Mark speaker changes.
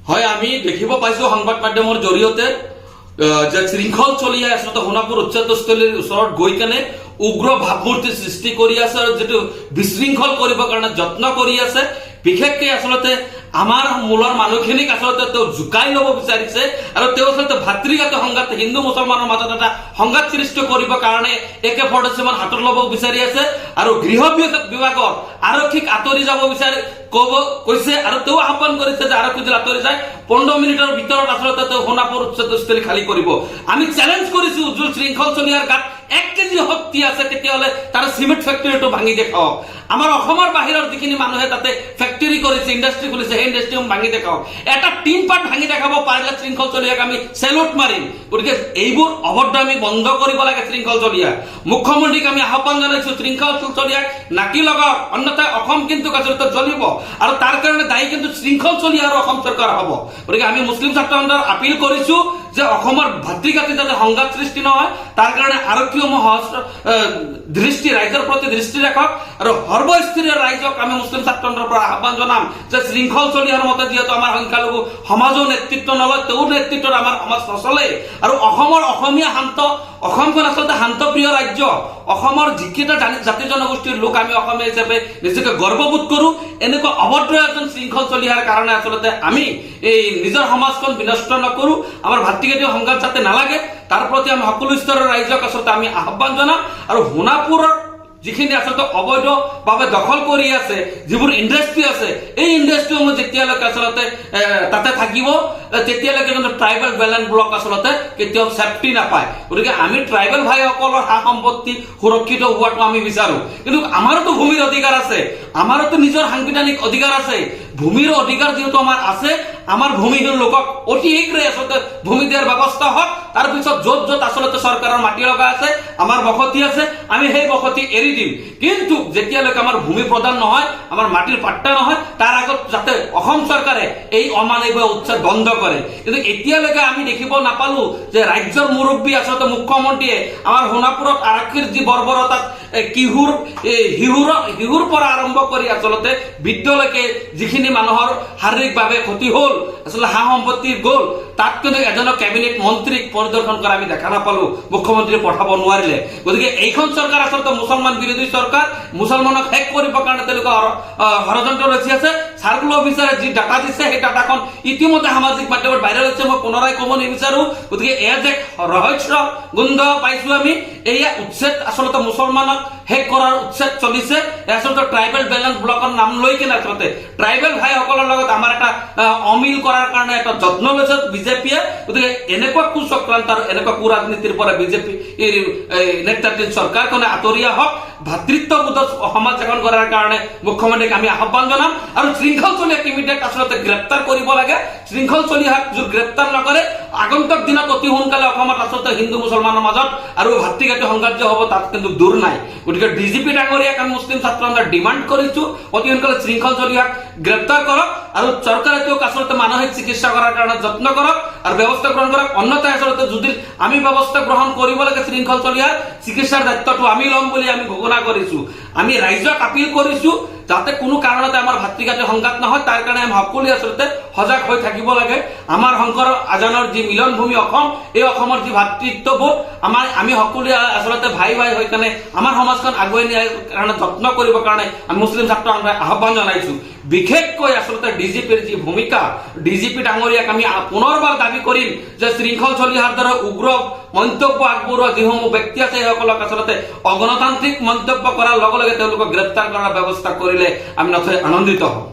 Speaker 1: হয় আমি দেখিব পাইছো সংবাদ মাধ্যমৰ জৰিয়তে যে শৃংখল চলিয়া আসলে সোণাপুৰ উচ্চতস্থলীৰ ওচৰত গৈ কেনে উগ্ৰ ভাৱমূৰ্তি সৃষ্টি কৰি আছে আৰু যেটো বিশৃংখল কৰিবৰ কাৰণে যত্ন কৰি আছে বিশেষকৈ আসলে আমাৰ মূলৰ মানুহখিনিক আসলে তেওঁ জুকাই ল'ব বিচাৰিছে আৰু তেওঁ আসলে ভাতৃঘাত সংঘাত হিন্দু মুছলমানৰ মাজত এটা সংঘাত সৃষ্টি কৰিবৰ কাৰণে AK-47 হাতত ল'ব বিচাৰি আছে আৰু গৃহ বিভাগৰ আৰক্ষীক আঁতৰি যাব বিচাৰি কৈছে আৰু তেওঁ আহ্বান কৰিছে যে আৰক্ষী যদি আঁতৰি যায় 15 মিনিটৰ ভিতৰত আসলে তেওঁ সোণাপুৰ উচ্চতস্থলী খালী কৰিব। আমি চ্যালেঞ্জ কৰিছো উজ্জ্বল শৃংখল চলিয়াৰ গাত 1 কেজি শক্তি আছে তেতিয়াহ'লে তাৰ সিমেন্ট ফ্যাক্টৰীটো ভাঙি দেখাওক। আমাৰ অসমৰ বাহিৰৰ যিখিনি মানুহে তাতে ফ্যাক্টৰী কৰিছে ইণ্ডাষ্ট্ৰী খুলিছে সেই ইণ্ডাষ্ট্ৰী ভাঙি দেখাওক। এটা টিন পাৰ্ট ভাঙি দেখাব পাৰিলে শৃংখল চলিয়াক আমি সেলুট মাৰিম। গতিকে এইবোৰ অভদ্ৰ আমি বন্ধ কৰিব লাগে। শৃংখল চলিয়া মুখ্যমন্ত্ৰীক আমি আহ্বান জনাইছো শৃংখল চলিয়াক নাকি লগাওক, অন্যথা অসম কিন্তু কাজত জ্বলিব আৰু তাৰ কাৰণে দায়ী কিন্তু শৃংখল চলিয়া আৰু অসম চৰকাৰ হ'ব। গতিকে আমি মুছলিম ছাত্ৰ সন্থাৰ আপিল কৰিছো যে অসমৰ ভাতৃঘাতী যাতে সংঘাত সৃষ্টি নহয় তাৰ কাৰণে আৰক্ষীসমূহ দৃষ্টি ৰাইজৰ প্ৰতি দৃষ্টি ৰাখক আৰু সৰ্বস্তৰীয় ৰাইজক আমি মুছলিম ছাত্ৰ সন্থাৰ পৰা আহ্বান জনাম যে শৃংখল চলিয়াৰ মতে যিহেতু আমাৰ সংখ্যালঘু সমাজৰ নেতৃত্ব নলয় তেওঁৰ নেতৃত্বত আমাৰ সমাজ নচলে আৰু অসমৰ অসমীয়া শান্ত অসমখন আচলতে শান্তপ্ৰিয় ৰাজ্য। অসমৰ যিকেইটা জাতি জনগোষ্ঠীৰ লোক আমি অসমীয়া হিচাপে নিজকে গৰ্ববোধ কৰো এনেকুৱা অভদ্ৰ এজন শৃংখল চলিয়াৰ কাৰণে আচলতে আমি এই নিজৰ সমাজখন বিনষ্ট নকৰো। আমাৰ ভাতৃঘাতী সংঘাত যাতে নালাগে তাৰ প্ৰতি আমি সকলো স্তৰৰ ৰাইজক আচলতে আমি আহ্বান জনাম আৰু সোণাপুৰৰ যিখিনি আচলতে অবৈধভাৱে দখল কৰি আছে যিবোৰ ইণ্ডাষ্ট্ৰী আছে এই ইণ্ডাষ্ট্ৰীসমূহ যেতিয়ালৈকে আচলতে তাতে থাকিব তেতিয়ালৈকে কিন্তু ট্ৰাইবেল বেলেন্স ব্লক আচলতে কেতিয়াও সেফটি নাপায়। গতিকে আমি ট্ৰাইবেল ভাইসকলৰ সা সম্পত্তি সুৰক্ষিত হোৱাটো আমি বিচাৰো, কিন্তু আমাৰোতো ভূমিৰ অধিকাৰ আছে, আমাৰোতো নিজৰ সাংবিধানিক অধিকাৰ আছে। ভূমিৰ অধিকাৰ যেহেতু আমাৰ আছে আমাৰ ভূমিহীন লোকক অতি শীঘ্ৰে আচলতে ভূমি দিয়াৰ ব্যৱস্থা হওক। তাৰ পিছত য'ত য'ত আচলতে চৰকাৰৰ মাটি লগা আছে আমাৰ বসতি আছে আমি সেই বসতি এৰি দিম, কিন্তু যেতিয়ালৈকে আমাৰ ভূমি প্ৰদান নহয় আমাৰ মাটিৰ পাট্টা নহয় তাৰ আগত যাতে অসম চৰকাৰে এই অমানৱীয় উচ্ছেদ বন্ধ কৰে। কিন্তু এতিয়ালৈকে আমি দেখিব নাপালো যে ৰাজ্যৰ মুৰব্বী আচলতে মুখ্যমন্ত্ৰীয়ে আমাৰ সোণাপুৰত আৰক্ষীৰ যি বৰ্বৰতাত শিহুৰ পৰা আৰম্ভ কৰি আচলতে বৃদ্ধলৈকে যিখিনি মানুহৰ শাৰীৰিকভাৱে ক্ষতি হ'ল আচলতে সা সম্পত্তি গ'ল তাত কিন্তু এজনক কেবিনেট মন্ত্ৰীক পৰিদৰ্শন কৰা আমি দেখা নাপালো, মুখ্যমন্ত্ৰীয়ে পঠাব নোৱাৰিলে। গতিকে এইখন চৰকাৰ আচলতে মুছলমান বিৰোধী চৰকাৰ, মুছলমানক শেষ কৰিবৰ কাৰণে তেওঁলোকে ষড়যন্ত্ৰ ৰচি আছে। চাৰ্কুল অফিচাৰে যি ডাটা দিছে সেই ডাটাখন ইতিমধ্যে সামাজিক মাধ্যমত ভাইৰেল হৈছে, মই পুনৰাই ক'ব নিবিচাৰো। গতিকে এয়া যে ৰহস্য গোন্ধ পাইছো আমি এয়া উচ্ছেদ আচলতে মুছলমানক শেষ কৰাৰ উচ্ছেদ চলিছে। আচলতে ট্ৰাইবেল বেলেন্স ব্লকৰ নাম লৈ কিনে আচলতে ট্ৰাইবেল ভাইসকলৰ লগত আমাৰ এটা অমিল কৰাৰ কাৰণে এটা যত্ন লৈছে বিজেপিয়ে। গতিকে এনেকুৱা কুচক্ৰান্ত আৰু এনেকুৱা কুৰাজনীতিৰ পৰা বিজেপি নেতৃত্বাধীন চৰকাৰখনে আঁতৰি আহক। ভাতৃত্ববোধ সমাজ এখন কৰাৰ কাৰণে মুখ্যমন্ত্ৰীক আমি আহ্বান জনাম আৰু শৃংখল চলিয়াক ইমিডিয়েট আচলতে গ্ৰেপ্তাৰ কৰিব লাগে। শৃংখল চলিয়াক যদি গ্ৰেপ্তাৰ নকৰে আগন্তুক দিনত অতি সোনকালে অসমত আচলতে হিন্দু মুছলমানৰ মাজত আৰু ভাতৃঘাতী সংঘাত হ'ব তাত কিন্তু দূৰ নাই। গতিকে ডিজিপি ডাঙৰীয়াক আমি মুছলিম ছাত্ৰ সন্থাই ডিমাণ্ড কৰিছো অতি সোনকালে শৃংখল চলিয়াক গ্ৰেপ্তাৰ কৰক আৰু চৰকাৰে তেওঁক আচলতে মানসিক চিকিৎসা কৰাৰ কাৰণে যত্ন কৰক আৰু ব্যৱস্থা গ্ৰহণ কৰক। অন্যথা আচলতে যদি আমি ব্যৱস্থা গ্ৰহণ কৰিব লাগে শৃংখল চলিয়াৰ চিকিৎসাৰ দায়িত্বটো আমি ল'ম বুলি আমি ঘোষণা কৰিছো। আমি ৰাইজক আপিল কৰিছো যাতে কোনো কাৰণতে আমাৰ ভাতৃঘাতী সংঘাত নহয় তাৰ কাৰণে আমি সকলোৱে আচলতে সজাগ হৈ থাকিব লাগে। আমাৰ শংকৰ আজানৰ যি মিলন ভূমি অসম এই অসমৰ যি ভাতৃত্ববোধ আমি সকলোৱে আচলতে ভাই ভাই হৈ কেনে আমাৰ সমাজখন আগুৱাই নিয়াৰ কাৰণে যত্ন কৰিবৰ কাৰণে আমি মুছলিম ছাত্ৰ সন্থাই আহ্বান জনাইছো। বিশেষকৈ আচলতে ডিজিপিৰ যি ভূমিকা ডিজিপি ডাঙৰীয়াক আমি পুনৰবাৰ দাবী কৰিম যে শৃংখল চলিহাৰ দৰে উগ্ৰ মন্তব্য আগবঢ়োৱা যিসমূহ ব্যক্তি আছে সেইসকলক আচলতে অগণতান্ত্ৰিক মন্তব্য কৰাৰ লগে লগে তেওঁলোকক গ্ৰেপ্তাৰ কৰাৰ ব্যৱস্থা কৰিলে আমি নথৈ আনন্দিত হম।